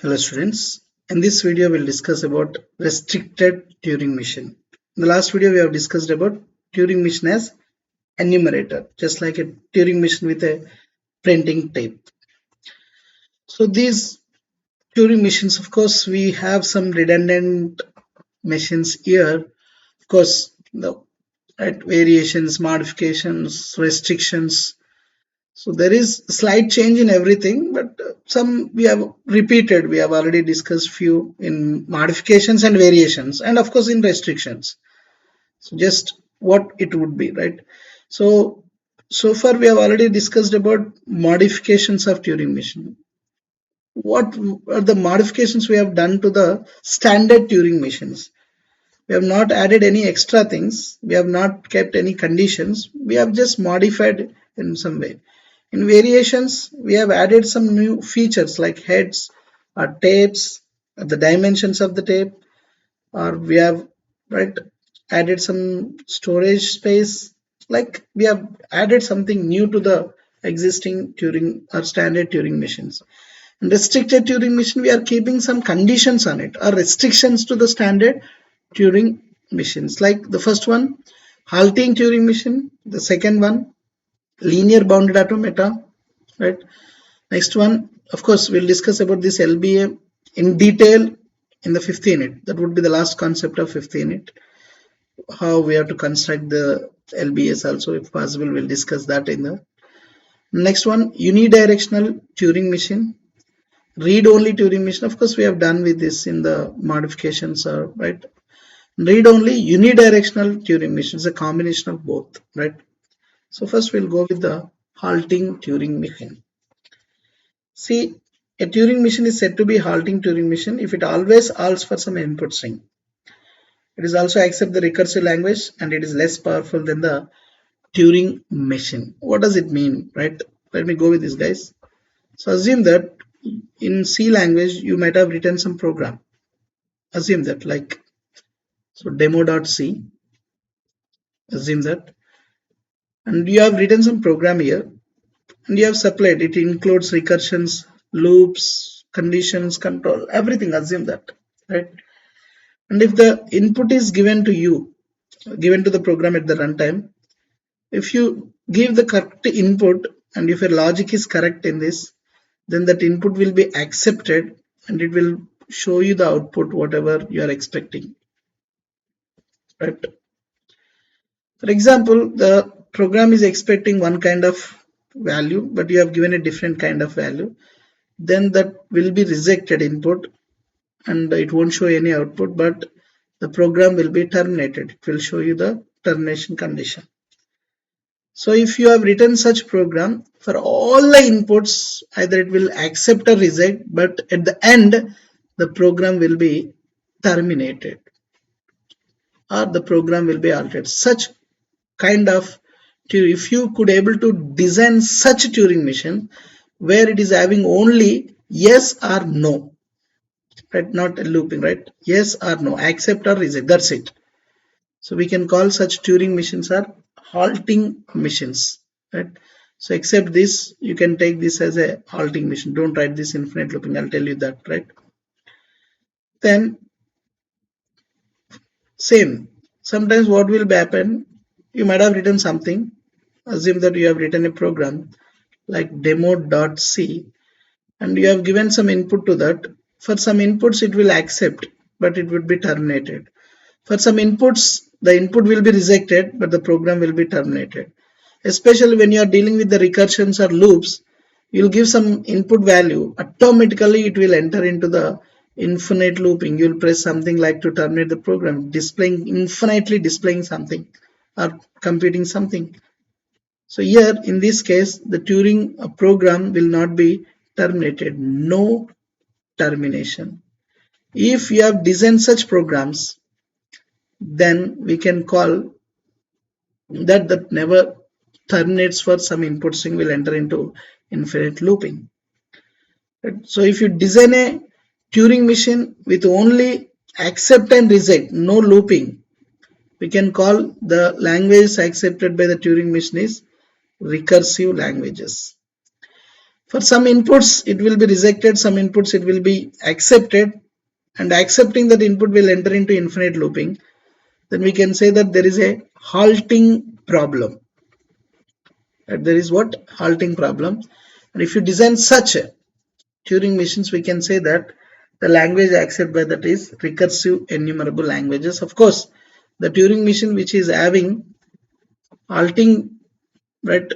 Hello students, in this video we'll discuss about restricted Turing machine. In the last video we have discussed about Turing machine as enumerator, just like a Turing machine with a printing tape. So these Turing machines, of course, we have some redundant machines here. Of course, the right, variations, modifications, restrictions. So there is slight change in everything, but some we have repeated. We have already discussed few in modifications and variations, and of course in restrictions. So just what it would be, right? So far we have already discussed about modifications of Turing machine. What are the modifications we have done to the standard Turing machines? We have not added any extra things. We have not kept any conditions. We have just modified in some way. In variations, we have added some new features like heads or tapes, the dimensions of the tape, or we have right added some storage space. Like we have added something new to the existing Turing or standard Turing machines. In restricted Turing machine, we are keeping some conditions on it or restrictions to the standard Turing machines. Like the first one, halting Turing machine. The second one, linear bounded automata, right? Next one, of course, we'll discuss about this LBA in detail in the fifth unit. That would be the last concept of fifth unit. How we have to construct the LBS also, if possible, we'll discuss that in the next one. Unidirectional Turing machine, read-only Turing machine. Of course, we have done with this in the modifications, right? Read-only unidirectional Turing machine is a combination of both, right? So first we'll go with the halting Turing machine. See, a Turing machine is said to be halting Turing machine if it always halts for some input string. It is also accept the recursive language and it is less powerful than the Turing machine. What does it mean, right? Let me go with this, guys. So assume that in C language you might have written some program. Assume that like so demo.c. Assume that, and you have written some program here, and you have supplied it includes recursions, loops, conditions, control, everything. Assume that, right? And if the input is given to you, given to the program at the runtime, if you give the correct input and if your logic is correct in this, then that input will be accepted and it will show you the output whatever you are expecting, right? For example, the program is expecting one kind of value, but you have given a different kind of value, then that will be rejected input and it won't show any output, but the program will be terminated. It will show you the termination condition. So if you have written such program, for all the inputs, either it will accept or reject, but at the end, the program will be terminated or the program will be altered. Such kind of, if you could able to design such Turing machine where it is having only yes or no, right? Not looping, right? Yes or no, accept or reject, that's it. So we can call such Turing machines are halting machines, right? So except this, you can take this as a halting machine. Don't write this infinite looping. I'll tell you that, right? Then same. Sometimes what will happen? You might have written something. Assume that you have written a program like demo.c and you have given some input to that. For some inputs, it will accept, but it would be terminated. For some inputs, the input will be rejected, but the program will be terminated. Especially when you are dealing with the recursions or loops, you'll give some input value. Automatically, it will enter into the infinite looping. You'll press something like to terminate the program, displaying infinitely displaying something or computing something. So here, in this case, the Turing program will not be terminated. No termination. If you have designed such programs, then we can call that never terminates for some input string will enter into infinite looping. Right? So if you design a Turing machine with only accept and reject, no looping, we can call the language accepted by the Turing machine is recursive languages. For some inputs it will be rejected, some inputs it will be accepted, and accepting that input will enter into infinite looping. Then we can say that there is a halting problem. That there is what? Halting problem. And if you design such Turing machines, we can say that the language accepted by that is recursive enumerable languages. Of course, the Turing machine which is having halting, right,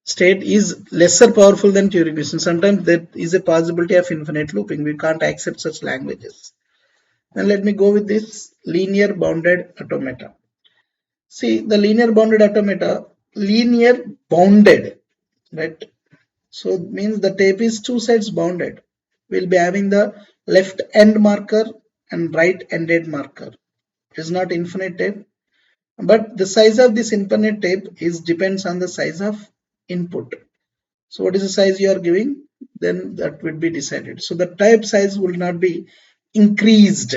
state is lesser powerful than Turing machine. Sometimes there is a possibility of infinite looping. We can't accept such languages. And let me go with this linear bounded automata. See, the linear bounded automata, linear bounded, right? So it means the tape is two sides bounded. We'll be having the left end marker and right ended marker. It is not infinite tape, but the size of this infinite tape is depends on the size of input. So what is the size you are giving? Then that would be decided. So the type size will not be increased,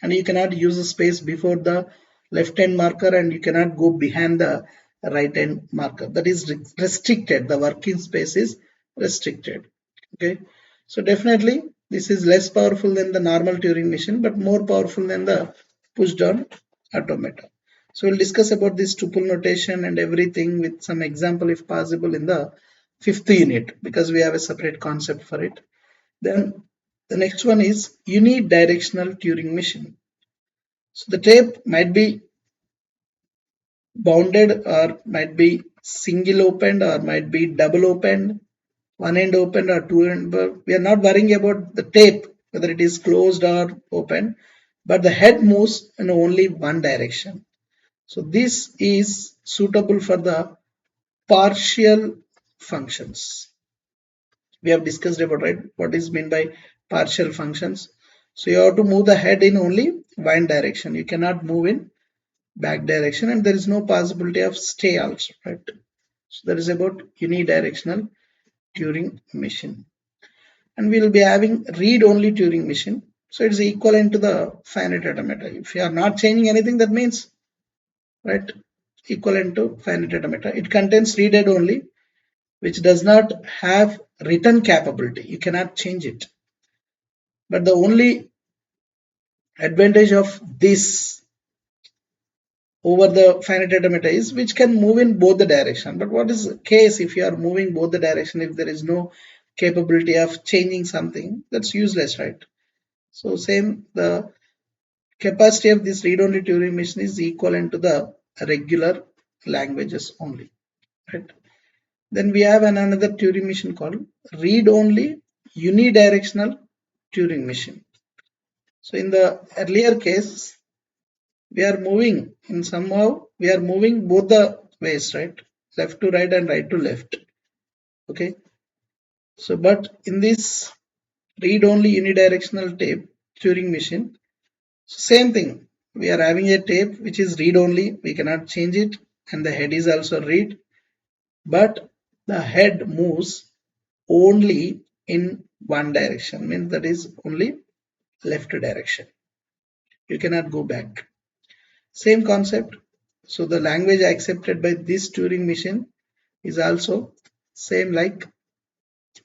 and you cannot use the space before the left hand marker, and you cannot go behind the right hand marker. That is restricted. The working space is restricted. Okay. So definitely this is less powerful than the normal Turing machine, but more powerful than the push down automata. So we'll discuss about this tuple notation and everything with some example if possible in the fifth unit, because we have a separate concept for it. Then the next one is unidirectional Turing machine. So the tape might be bounded or might be single opened or might be double opened, one end open or two end. But we are not worrying about the tape, whether it is closed or open, but the head moves in only one direction. So this is suitable for the partial functions. We have discussed about, right, what is meant by partial functions. So you have to move the head in only one direction. You cannot move in back direction, and there is no possibility of stay also, right? So that is about unidirectional Turing machine. And we will be having read-only Turing machine. So it's equivalent to the finite automata. If you are not changing anything, that means, right, equivalent to finite automata. It contains read only, which does not have written capability. You cannot change it. But the only advantage of this over the finite automata is which can move in both the direction. But what is the case if you are moving both the direction, if there is no capability of changing something? That's useless, right? So same, the capacity of this read-only Turing machine is equivalent to the regular languages only, right? Then we have another Turing machine called read-only unidirectional Turing machine. So in the earlier case, we are moving in somehow we are moving both the ways, right? Left to right and right to left. Okay. So but in this read-only unidirectional tape Turing machine, same thing. We are having a tape which is read only. We cannot change it, and the head is also read, but the head moves only in one direction, means that is only left direction. You cannot go back. Same concept. So the language accepted by this Turing machine is also same like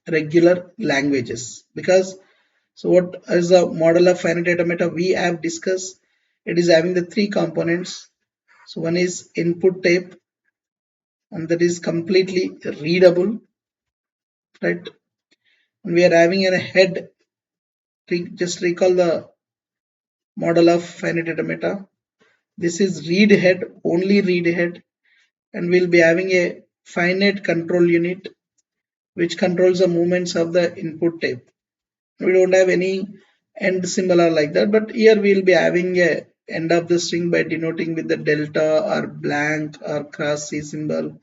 regular languages, because so what is the model of finite automata we have discussed? It is having the three components. So one is input tape, and that is completely readable, right? And we are having a head. Just recall the model of finite automata. This is read head, only read head, and we'll be having a finite control unit which controls the movements of the input tape. We don't have any end symbol or like that, but here we'll be having a end of the string by denoting with the delta or blank or cross C symbol.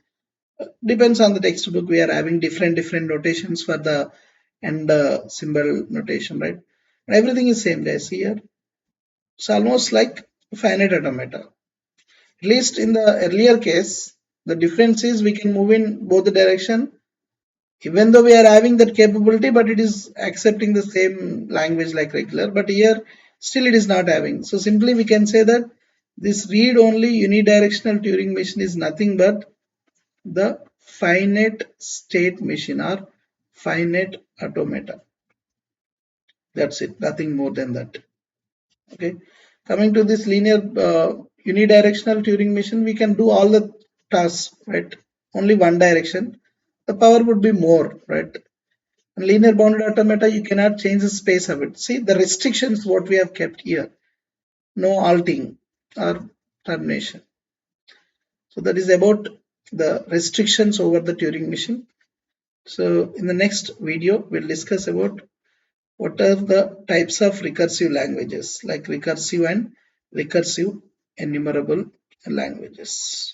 Depends on the textbook. We are having different notations for the end symbol notation, right? And everything is same guys here. It's almost like finite automata. At least in the earlier case, the difference is we can move in both the direction, even though we are having that capability, but it is accepting the same language like regular. But here still it is not having. So simply we can say that this read only unidirectional Turing machine is nothing but the finite state machine or finite automata. That's it, nothing more than that. Okay, coming to this linear unidirectional Turing machine, we can do all the tasks, right? Only one direction. The power would be more, right? And linear bounded automata, you cannot change the space of it. See the restrictions what we have kept here. No halting or termination. So that is about the restrictions over the Turing machine. So in the next video, we'll discuss about what are the types of recursive languages, like recursive and recursive enumerable languages.